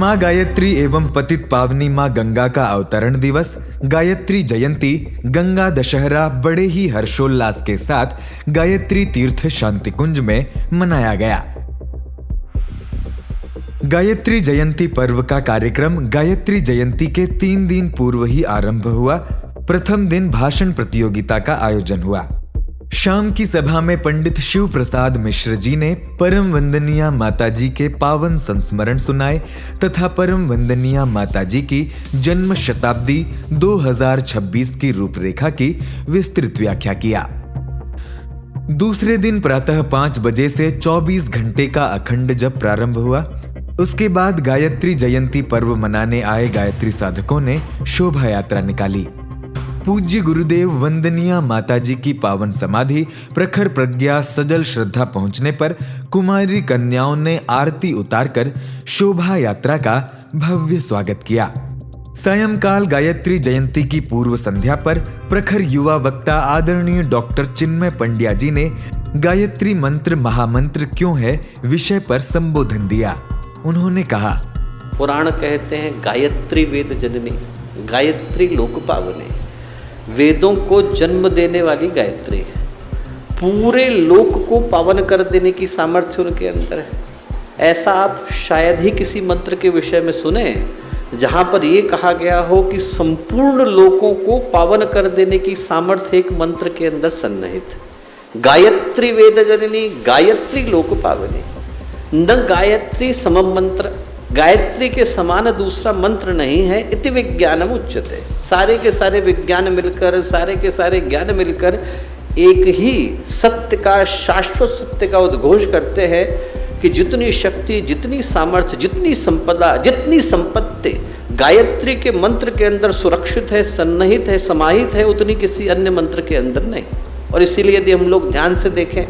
माँ गायत्री एवं पतित पावनी माँ गंगा का अवतरण दिवस, गायत्री जयंती, गंगा दशहरा बड़े ही हर्षोल्लास के साथ गायत्री तीर्थ शांतिकुंज में मनाया गया। गायत्री जयंती पर्व का कार्यक्रम गायत्री जयंती के 3 दिन पूर्व ही आरंभ हुआ। प्रथम दिन भाषण प्रतियोगिता का आयोजन हुआ। शाम की सभा में पंडित शिव प्रसाद मिश्र जी ने परम वंदनीय माताजी के पावन संस्मरण सुनाए तथा परम वंदनीय माताजी की जन्म शताब्दी 2026 की रूपरेखा की विस्तृत व्याख्या किया। दूसरे दिन प्रातः 5 बजे से 24 घंटे का अखंड जप प्रारंभ हुआ। उसके बाद गायत्री जयंती पर्व मनाने आए गायत्री साधकों ने शोभा यात्रा निकाली। पूज्य गुरुदेव वंदनीय माताजी की पावन समाधि प्रखर प्रज्ञा सजल श्रद्धा पहुंचने पर कुमारी कन्याओं ने आरती उतारकर शोभा यात्रा का भव्य स्वागत किया। सायंकाल गायत्री जयंती की पूर्व संध्या पर प्रखर युवा वक्ता आदरणीय डॉक्टर चिन्मय पंड्या जी ने गायत्री मंत्र महामंत्र क्यों है विषय पर संबोधन दिया। उन्होंने कहा, पुराण कहते हैं गायत्री वेद जननी, गायत्री लोक पावनी, वेदों को जन्म देने वाली गायत्री, पूरे लोक को पावन कर देने की सामर्थ्य उनके अंदर है। ऐसा आप शायद ही किसी मंत्र के विषय में सुने जहां पर यह कहा गया हो कि संपूर्ण लोकों को पावन कर देने की सामर्थ्य एक मंत्र के अंदर सन्निहित। गायत्री वेद जननी, गायत्री लोक पावनी, न गायत्री समम मंत्र, गायत्री के समान दूसरा मंत्र नहीं है। इति विज्ञानम उच्यते, सारे के सारे विज्ञान मिलकर, सारे के सारे ज्ञान मिलकर एक ही सत्य का, शाश्वत सत्य का उद्घोष करते हैं कि जितनी शक्ति, जितनी सामर्थ्य, जितनी संपदा, जितनी संपत्ति गायत्री के मंत्र के अंदर सुरक्षित है, सन्निहित है, समाहित है, उतनी किसी अन्य मंत्र के अंदर नहीं। और इसीलिए यदि हम लोग ध्यान से देखें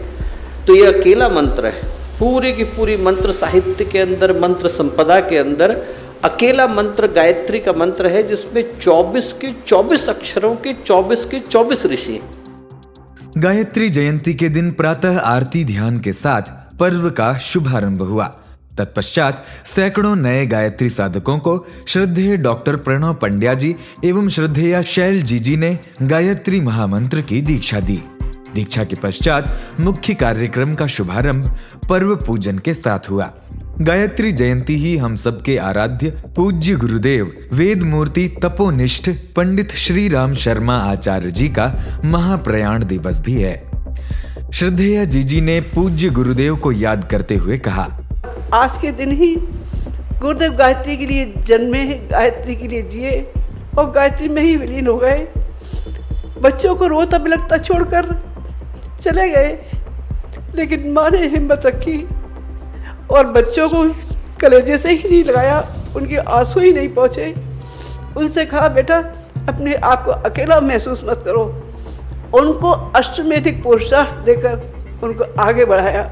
तो ये अकेला मंत्र है। पूरी की पूरी मंत्र साहित्य के अंदर, मंत्र संपदा के अंदर अकेला मंत्र गायत्री का मंत्र है, जिसमें 24 के 24 अक्षरों के 24 ऋषि। गायत्री जयंती के दिन प्रातः आरती ध्यान के साथ पर्व का शुभारंभ हुआ। तत्पश्चात सैकड़ों नए गायत्री साधकों को श्रद्धेय डॉक्टर प्रणव पंड्या जी एवं श्रद्धेय शैल जी ने गायत्री महामंत्र की दीक्षा दी। दीक्षा के पश्चात मुख्य कार्यक्रम का शुभारंभ पर्व पूजन के साथ हुआ। गायत्री जयंती ही हम सबके आराध्य पूज्य गुरुदेव वेद मूर्ति तपोनिष्ठ पंडित श्री राम शर्मा आचार्य जी का महाप्रयाण दिवस भी है। श्रद्धेय जी ने पूज्य गुरुदेव को याद करते हुए कहा, आज के दिन ही गुरुदेव गायत्री के लिए जन्मे, गायत्री के लिए जिए और गायत्री में ही विलीन हो गए। बच्चों को रोता बिलखता छोड़कर चले गए, लेकिन माँ ने हिम्मत रखी और बच्चों को कलेजे से ही नहीं लगाया, उनके आंसू ही नहीं पहुँचे। उनसे कहा, बेटा अपने आप को अकेला महसूस मत करो। उनको अश्वमेधिक पुरुषार्थ देकर उनको आगे बढ़ाया।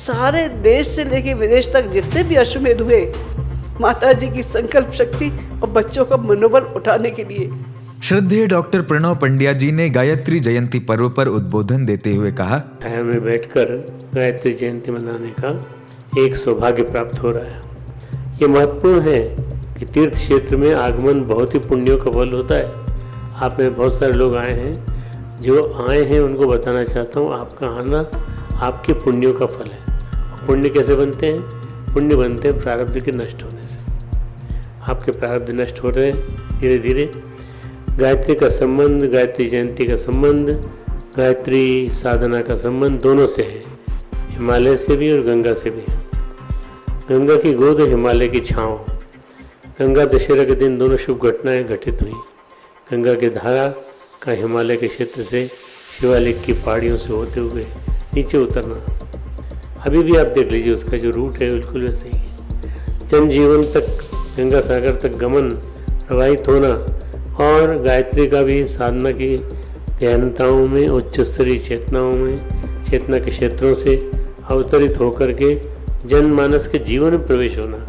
सारे देश से लेकर विदेश तक जितने भी अश्वमेध हुए, माता जी की संकल्प शक्ति और बच्चों का मनोबल उठाने के लिए। श्रद्धेय डॉक्टर प्रणव पंड्या जी ने गायत्री जयंती पर्व पर उद्बोधन देते हुए कहा, में बैठकर गायत्री जयंती मनाने का एक सौभाग्य प्राप्त हो रहा है। ये महत्वपूर्ण है कि तीर्थ क्षेत्र में आगमन बहुत ही पुण्यों का फल होता है। आप में बहुत सारे लोग आए हैं, जो आए हैं उनको बताना चाहता हूँ, आपका आना आपके पुण्यों का फल है। पुण्य कैसे बनते हैं? पुण्य बनते हैं प्रारब्ध के नष्ट होने से। आपके प्रारब्ध नष्ट हो रहे हैं धीरे धीरे। गायत्री का संबंध, गायत्री जयंती का संबंध, गायत्री साधना का संबंध दोनों से है, हिमालय से भी और गंगा से भी है। गंगा की गोद, हिमालय की छाँव। गंगा दशहरा के दिन दोनों शुभ घटनाएं घटित हुई। गंगा की धारा का हिमालय के क्षेत्र से शिवालिक की पहाड़ियों से होते हुए नीचे उतरना, अभी भी आप देख लीजिए उसका जो रूट है बिल्कुल वैसे ही है। जनजीवन तक, गंगा सागर तक गमन, प्रवाहित होना और गायत्री का भी साधना की गहनताओं में, उच्च स्तरीय चेतनाओं में, चेतना के क्षेत्रों से अवतरित होकर के जनमानस के जीवन में प्रवेश होना,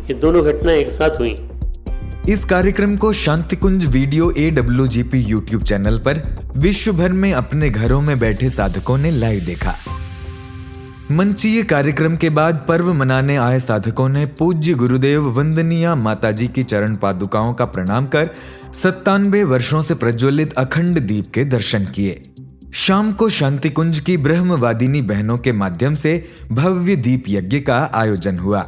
ये दोनों घटनाएं एक साथ हुई। इस कार्यक्रम को Shantikunj video AWGP YouTube channel पर विश्व भर में अपने घरों में बैठे साधकों ने लाइव देखा। मंचीय कार्यक्रम के बाद पर्व मनाने आए साधकों ने पूज्य गुरुदेव वंदनीय माताजी की चरण पादुकाओं का प्रणाम कर 97 वर्षों से प्रज्वलित अखंड दीप के दर्शन किए। शाम को शांति कुंज की ब्रह्मवादिनी बहनों के माध्यम से भव्य दीप यज्ञ का आयोजन हुआ।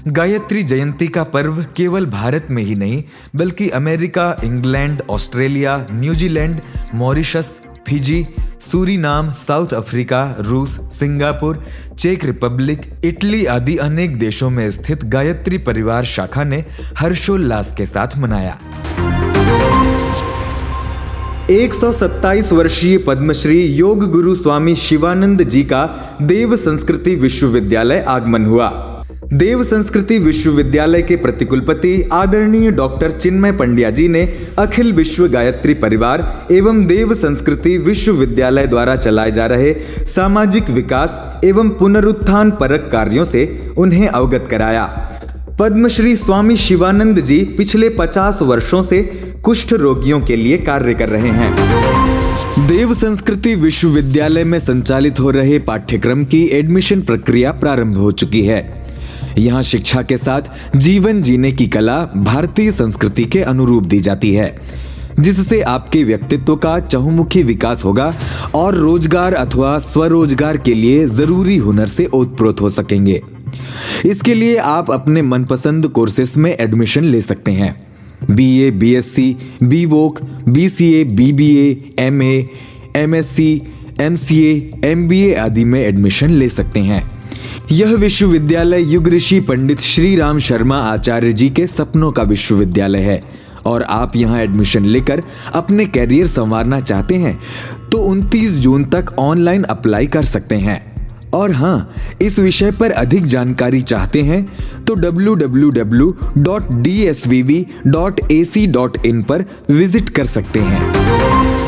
गायत्री जयंती का पर्व केवल भारत में ही नहीं बल्कि America, England, Australia, New Zealand, Mauritius, Fiji, Suriname, south Africa, रूस, सिंगापुर, चेक रिपब्लिक, इटली आदि अनेक देशों में स्थित गायत्री परिवार शाखा ने हर्षोल्लास के साथ मनाया। 127 वर्षीय पद्मश्री योग गुरु स्वामी शिवानंद जी का देव संस्कृति विश्वविद्यालय आगमन हुआ। देव संस्कृति विश्वविद्यालय के प्रतिकुलपति आदरणीय डॉक्टर चिन्मय पंड्या जी ने अखिल विश्व गायत्री परिवार एवं देव संस्कृति विश्वविद्यालय द्वारा चलाए जा रहे सामाजिक विकास एवं पुनरुत्थान परक कार्यों से उन्हें अवगत कराया। पद्मश्री स्वामी शिवानंद जी पिछले 50 वर्षों से कुष्ठ रोगियों के लिए कार्य कर रहे हैं। देव संस्कृति विश्वविद्यालय में संचालित हो रहे पाठ्यक्रम की एडमिशन प्रक्रिया प्रारंभ हो चुकी है। यहाँ शिक्षा के साथ जीवन जीने की कला भारतीय संस्कृति के अनुरूप दी जाती है, जिससे आपके व्यक्तित्व का चहुमुखी विकास होगा और रोजगार अथवा स्वरोजगार के लिए जरूरी हुनर से ओतप्रोत हो सकेंगे। इसके लिए आप अपने मनपसंद कोर्सेस में एडमिशन ले सकते हैं। BA, BSc, BVoc, BCA, BBA, MA, MSc, MCA, MBA आदि में एडमिशन ले सकते हैं। यह विश्वविद्यालय युग ऋषि पंडित श्री राम शर्मा आचार्य जी के सपनों का विश्वविद्यालय है और आप यहां एडमिशन लेकर अपने कैरियर संवारना चाहते हैं तो 29 जून तक ऑनलाइन अप्लाई कर सकते हैं। और हाँ, इस विषय पर अधिक जानकारी चाहते हैं तो www.dsvv.ac.in पर विजिट कर सकते हैं।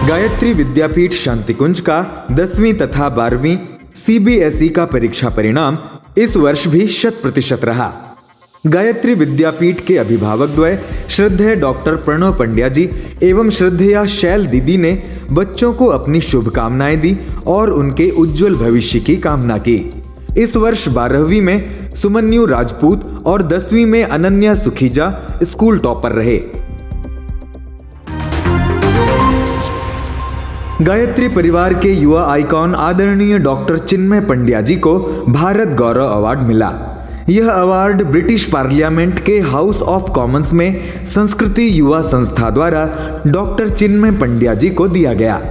गायत्री विद्यापीठ शांतिकुंज का 10वीं तथा 12वीं CBSE का परीक्षा परिणाम इस वर्ष भी 100% रहा। गायत्री विद्यापीठ के अभिभावक द्वय श्रद्धेय डॉक्टर प्रणव पंड्या जी एवं श्रद्धेया शैल दीदी ने बच्चों को अपनी शुभकामनाएं दी और उनके उज्जवल भविष्य की कामना की। इस वर्ष 12वीं में सुमन्यु राजपूत और 10वीं में अनन्या सुखीजा स्कूल टॉपर रहे। गायत्री परिवार के युवा आइकॉन आदरणीय डॉक्टर चिन्मय पंड्या जी को भारत गौरव अवार्ड मिला। यह अवार्ड ब्रिटिश पार्लियामेंट के हाउस ऑफ कॉमन्स में संस्कृति युवा संस्था द्वारा डॉक्टर चिन्मय पंड्या जी को दिया गया।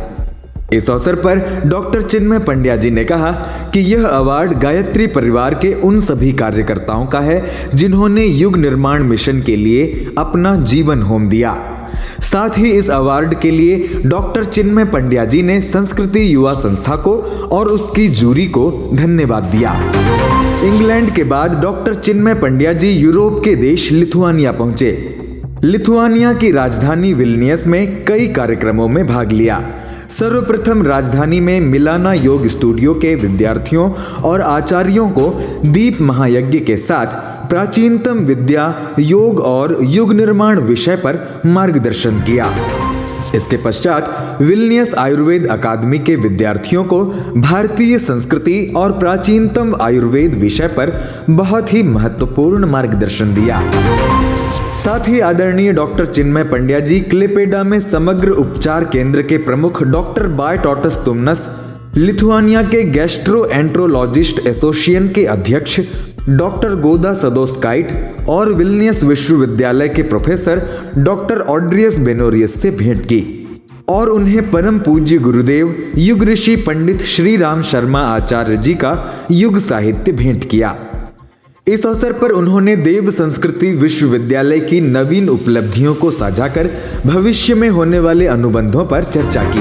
इस अवसर पर डॉक्टर चिन्मय पंड्या जी ने कहा कि यह अवार्ड गायत्री परिवार के उन सभी कार्यकर्ताओं का है जिन्होंने युग निर्माण मिशन के लिए अपना जीवन होम दिया। साथ ही इस अवार्ड के लिए डॉक्टर चिन्मय पंड्या जी ने संस्कृति युवा संस्था को और उसकी जूरी को धन्यवाद दिया। इंग्लैंड के बाद डॉक्टर चिन्मय पंड्या जी यूरोप के देश लिथुआनिया पहुंचे। लिथुआनिया की राजधानी विल्नियस में कई कार्यक्रमों में भाग लिया। सर्वप्रथम राजधानी में मिलाना योग स्टूडियो के विद्यार्थियों और आचार्यों को दीप महायज्ञ के साथ प्राचीनतम विद्या, योग और युग निर्माण विषय पर मार्गदर्शन किया। इसके पश्चात विल्नियस आयुर्वेद अकादमी के विद्यार्थियों को भारतीय संस्कृति और प्राचीनतम आयुर्वेद विषय पर बहुत ही महत्वपूर्ण मार्गदर्शन दिया। साथ ही आदरणीय डॉक्टर चिन्मय पंड्या जी क्लेपेडा में समग्र उपचार केंद्र के प्रमुख डॉक्टर बायटॉटस तुमनस, लिथुआनिया के गैस्ट्रोएंट्रोलॉजिस्ट एसोसिएशन के अध्यक्ष डॉक्टर गोदा सदोस्काइट और विल्नियस विश्वविद्यालय के प्रोफेसर डॉक्टर ऑड्रियस बेनोरियस से भेंट की और उन्हें परम पूज्य गुरुदेव युग ऋषि पंडित श्री राम शर्मा आचार्य जी का युग साहित्य भेंट किया। इस अवसर पर उन्होंने देव संस्कृति विश्वविद्यालय की नवीन उपलब्धियों को साझा कर भविष्य में होने वाले अनुबंधों पर चर्चा की।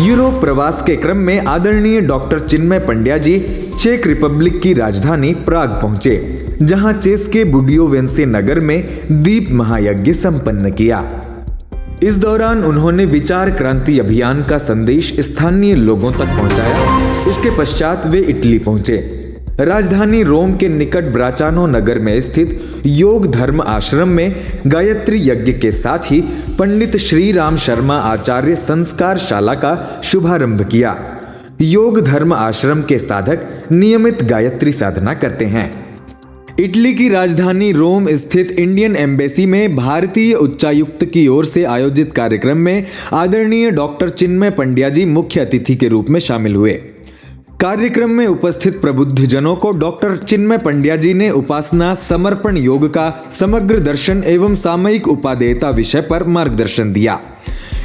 यूरोप प्रवास के क्रम में आदरणीय डॉक्टर चिन्मय पंड्या जी चेक रिपब्लिक की राजधानी प्राग पहुंचे, जहां चेस के बुडियोवेंसे नगर में दीप महायज्ञ संपन्न किया। इस दौरान उन्होंने विचार क्रांति अभियान का संदेश स्थानीय लोगों तक पहुंचाया। इसके पश्चात वे इटली पहुंचे। राजधानी रोम के निकट ब्राचानो नगर में स्थित योग धर्म आश्रम में गायत्री यज्ञ के साथ ही पंडित श्री राम शर्मा आचार्य संस्कार शाला का शुभारंभ किया। योग धर्म आश्रम के साधक नियमित गायत्री साधना करते हैं। इटली की राजधानी रोम स्थित इंडियन एम्बेसी में भारतीय उच्चायुक्त की ओर से आयोजित कार्यक्रम में आदरणीय डॉक्टर चिन्मय पंड्या जी मुख्य अतिथि के रूप में शामिल हुए। कार्यक्रम में उपस्थित प्रबुद्धजनों को डॉक्टर चिन्मय पंड्या जी ने उपासना समर्पण योग का समग्र दर्शन एवं सामयिक उपादेयता विषय पर मार्गदर्शन दिया।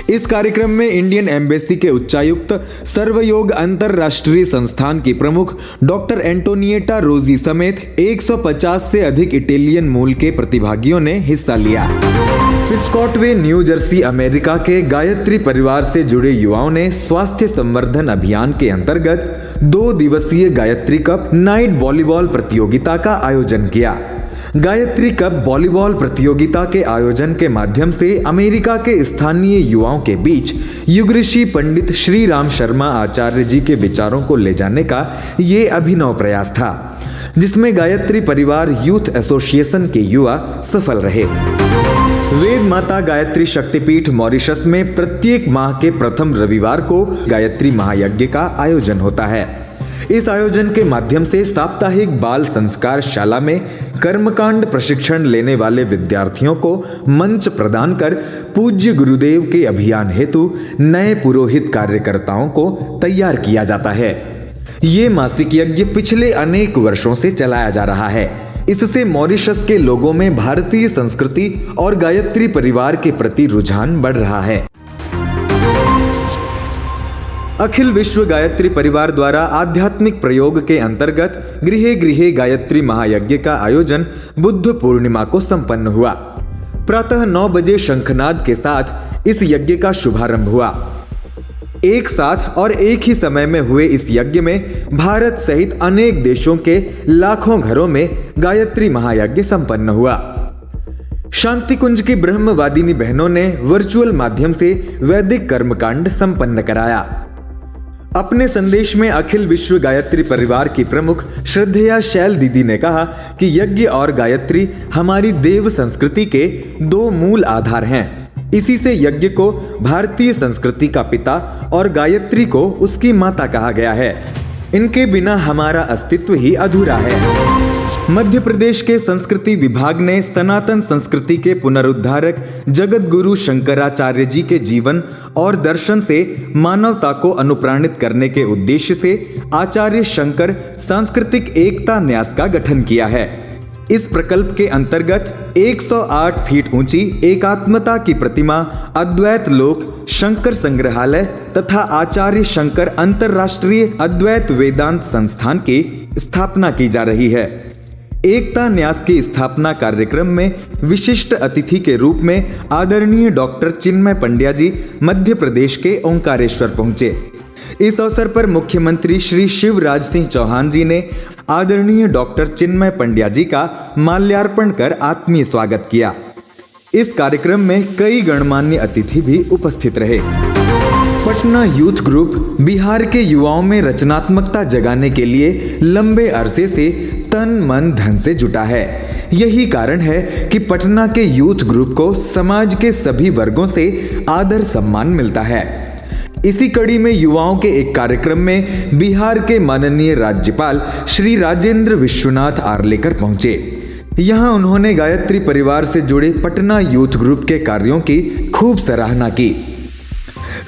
इस कार्यक्रम में इंडियन एम्बेसी के उच्चायुक्त सर्वयोग अंतरराष्ट्रीय संस्थान की प्रमुख डॉक्टर एंटोनिएटा रोजी समेत 150 से अधिक इटालियन मूल के प्रतिभागियों ने हिस्सा लिया। पिस्कॉटवे न्यू जर्सी अमेरिका के गायत्री परिवार से जुड़े युवाओं ने स्वास्थ्य संवर्धन अभियान के अंतर्गत 2 दिवसीय गायत्री कप नाइट वॉलीबॉल प्रतियोगिता का आयोजन किया। गायत्री कप वॉलीबॉल प्रतियोगिता के आयोजन के माध्यम से अमेरिका के स्थानीय युवाओं के बीच युग ऋषि पंडित श्री राम शर्मा आचार्य जी के विचारों को ले जाने का ये अभिनव प्रयास था, जिसमें गायत्री परिवार यूथ एसोसिएशन के युवा सफल रहे। वेद माता गायत्री शक्तिपीठ मॉरिशस में प्रत्येक माह के प्रथम रविवार को गायत्री महायज्ञ का आयोजन होता है। इस आयोजन के माध्यम से साप्ताहिक बाल संस्कार शाला में कर्मकांड प्रशिक्षण लेने वाले विद्यार्थियों को मंच प्रदान कर पूज्य गुरुदेव के अभियान हेतु नए पुरोहित कार्यकर्ताओं को तैयार किया जाता है। ये मासिक यज्ञ पिछले अनेक वर्षों से चलाया जा रहा है। इससे मॉरिशस के लोगों में भारतीय संस्कृति और गायत्री परिवार के प्रति रुझान बढ़ रहा है। अखिल विश्व गायत्री परिवार द्वारा आध्यात्मिक प्रयोग के अंतर्गत गृहे गृहे गायत्री महायज्ञ का आयोजन बुद्ध पूर्णिमा को संपन्न हुआ। प्रातः 9 बजे शंखनाद के साथ इस यज्ञ का शुभारंभ हुआ। एक साथ और एक ही समय में हुए इस यज्ञ में भारत सहित अनेक देशों के लाखों घरों में गायत्री महायज्ञ संपन्न हुआ। शांति कुंज की ब्रह्मवादिनी बहनों ने वर्चुअल माध्यम से वैदिक कर्मकांड संपन्न कराया। अपने संदेश में अखिल विश्व गायत्री परिवार की प्रमुख श्रद्धेया शैल दीदी ने कहा कि यज्ञ और गायत्री हमारी देव संस्कृति के 2 मूल आधार हैं। इसी से यज्ञ को भारतीय संस्कृति का पिता और गायत्री को उसकी माता कहा गया है। इनके बिना हमारा अस्तित्व ही अधूरा है। मध्य प्रदेश के संस्कृति विभाग ने सनातन संस्कृति के पुनरुद्धारक जगत गुरु शंकराचार्य जी के जीवन और दर्शन से मानवता को अनुप्राणित करने के उद्देश्य से आचार्य शंकर सांस्कृतिक एकता न्यास का गठन किया है। इस प्रकल्प के अंतर्गत 108 फीट ऊंची एकात्मता की प्रतिमा अद्वैत लोक शंकर संग्रहालय तथा आचार्य शंकर अंतरराष्ट्रीय अद्वैत वेदांत संस्थान की स्थापना की जा रही है। एकता न्यास की स्थापना कार्यक्रम में विशिष्ट अतिथि के रूप में आदरणीय डॉक्टर चिन्मय पंड्या जी मध्य प्रदेश के ओंकारेश्वर पहुंचे। इस अवसर पर मुख्यमंत्री श्री शिवराज सिंह चौहान जी ने आदरणीय डॉक्टर चिन्मय पंड्या जी का माल्यार्पण कर आत्मीय स्वागत किया। इस कार्यक्रम में कई गणमान्य अतिथि भी उपस्थित रहे। पटना यूथ ग्रुप बिहार के युवाओं में रचनात्मकता जगाने के लिए लंबे अरसे से तन मन धन से जुटा है। यही कारण है कि पटना के यूथ ग्रुप को समाज के सभी वर्गों से आदर सम्मान मिलता है। इसी कड़ी में युवाओं के एक कार्यक्रम में बिहार के माननीय राज्यपाल श्री राजेंद्र विश्वनाथ आर्लेकर पहुंचे। यहां उन्होंने गायत्री परिवार से जुड़े पटना यूथ ग्रुप के कार्यों की खूब सराहना की।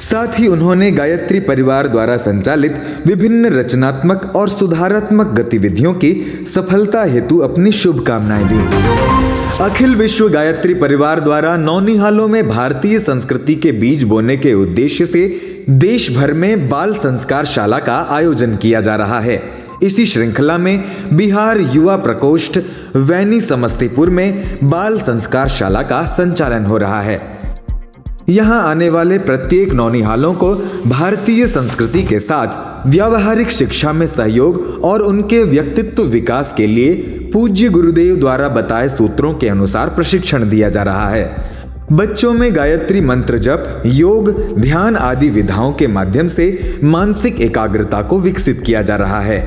साथ ही उन्होंने गायत्री परिवार द्वारा संचालित विभिन्न रचनात्मक और सुधारात्मक गतिविधियों की सफलता हेतु अपनी शुभकामनाएं दी। अखिल विश्व गायत्री परिवार द्वारा नौनिहालों में भारतीय संस्कृति के बीज बोने के उद्देश्य से देश भर में बाल संस्कार शाला का आयोजन किया जा रहा है। इसी श्रृंखला में बिहार युवा प्रकोष्ठ वैनी समस्तीपुर में बाल संस्कार शाला का संचालन हो रहा है। यहाँ आने वाले प्रत्येक नौनिहालों को भारतीय संस्कृति के साथ व्यावहारिक शिक्षा में सहयोग और उनके व्यक्तित्व विकास के लिए पूज्य गुरुदेव द्वारा बताए सूत्रों के अनुसार प्रशिक्षण दिया जा रहा है। बच्चों में गायत्री मंत्र जप, योग, ध्यान आदि विधाओं के माध्यम से मानसिक एकाग्रता को विकसित किया जा रहा है।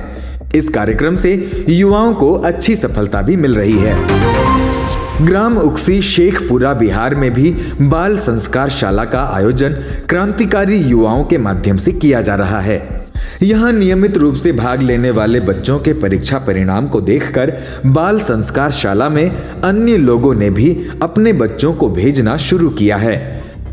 इस कार्यक्रम से युवाओं को अच्छी सफलता भी मिल रही है। ग्राम उक्सी शेखपुरा बिहार में भी बाल संस्कार शाला का आयोजन क्रांतिकारी युवाओं के माध्यम से किया जा रहा है। यहाँ नियमित रूप से भाग लेने वाले बच्चों के परीक्षा परिणाम को देखकर बाल संस्कार शाला में अन्य लोगों ने भी अपने बच्चों को भेजना शुरू किया है।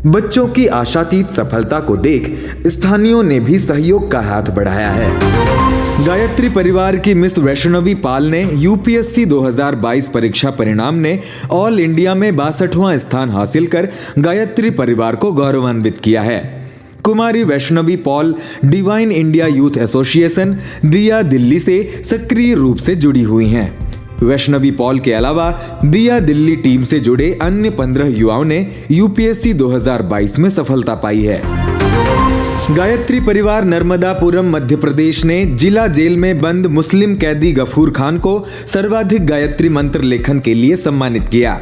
बच्चों की आशातीत सफलता को देख स्थानीयों ने भी सहयोग का हाथ बढ़ाया है। गायत्री परिवार की मिस वैष्णवी पाल ने यूपीएससी 2022 परीक्षा परिणाम ने ऑल इंडिया में 62वां स्थान हासिल कर गायत्री परिवार को गौरवान्वित किया है। कुमारी Vaishnavi Paul divine India youth association दिया दिल्ली से सक्रिय रूप से जुड़ी हुई हैं। वैष्णवी पॉल के अलावा दिया दिल्ली टीम से जुड़े अन्य 15 युवाओं ने यूपीएससी 2022 में सफलता पाई है। गायत्री परिवार नर्मदापुरम मध्य प्रदेश ने जिला जेल में बंद मुस्लिम कैदी गफूर खान को सर्वाधिक गायत्री मंत्र लेखन के लिए सम्मानित किया।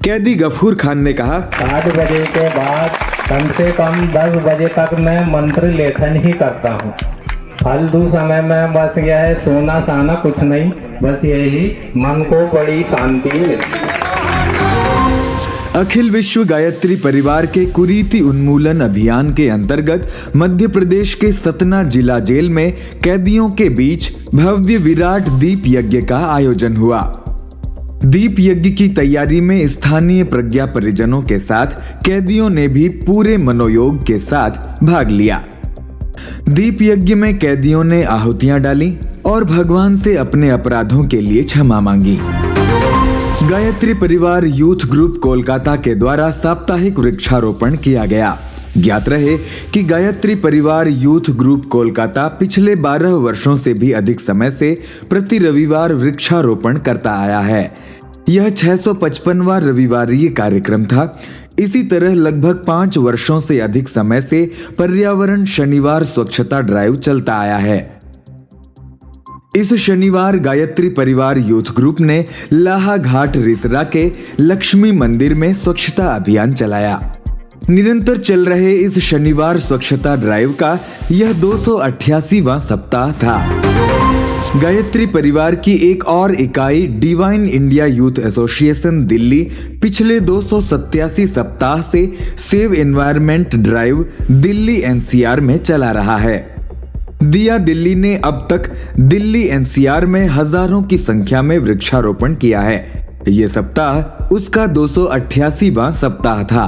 कैदी गफूर खान ने कहा, 8 बजे के बाद कम से कम 10 बजे तक मैं मंत्र लेखन ही करता हूँ। फालतू समय में बस यह है सोना साना कुछ नहीं, बस यही मन को बड़ी शांति मिलती है। अखिल विश्व गायत्री परिवार के कुरीति उन्मूलन अभियान के अंतर्गत मध्य प्रदेश के सतना जिला जेल में कैदियों के बीच भव्य विराट दीप यज्ञ का आयोजन हुआ। दीप यज्ञ की तैयारी में स्थानीय प्रज्ञा परिजनों के साथ कैदियों ने भी पूरे मनोयोग के साथ भाग लिया। दीप यज्ञ में कैदियों ने आहुतियां डाली और भगवान से अपने अपराधों के लिए क्षमा मांगी। गायत्री परिवार यूथ ग्रुप कोलकाता के द्वारा साप्ताहिक वृक्षारोपण किया गया। ज्ञात रहे कि गायत्री परिवार यूथ ग्रुप कोलकाता पिछले 12 वर्षों से भी अधिक समय से प्रति रविवार वृक्षारोपण करता आया है। यह 655वां रविवारीय कार्यक्रम था। इसी तरह लगभग 5 वर्षों से अधिक समय से पर्यावरण शनिवार स्वच्छता ड्राइव चलता आया है। इस शनिवार गायत्री परिवार यूथ ग्रुप ने लाहा घाट रिसरा के लक्ष्मी मंदिर में स्वच्छता अभियान चलाया। निरंतर चल रहे इस शनिवार स्वच्छता ड्राइव का यह 288वां सप्ताह था। गायत्री परिवार की एक और इकाई divine India youth association Delhi पिछले 287 सप्ताह से save environment drive Delhi NCR में चला रहा है। दिया दिल्ली ने अब तक दिल्ली एनसीआर में हजारों की संख्या में वृक्षारोपण किया है। ये सप्ताह उसका 288वां सप्ताह था।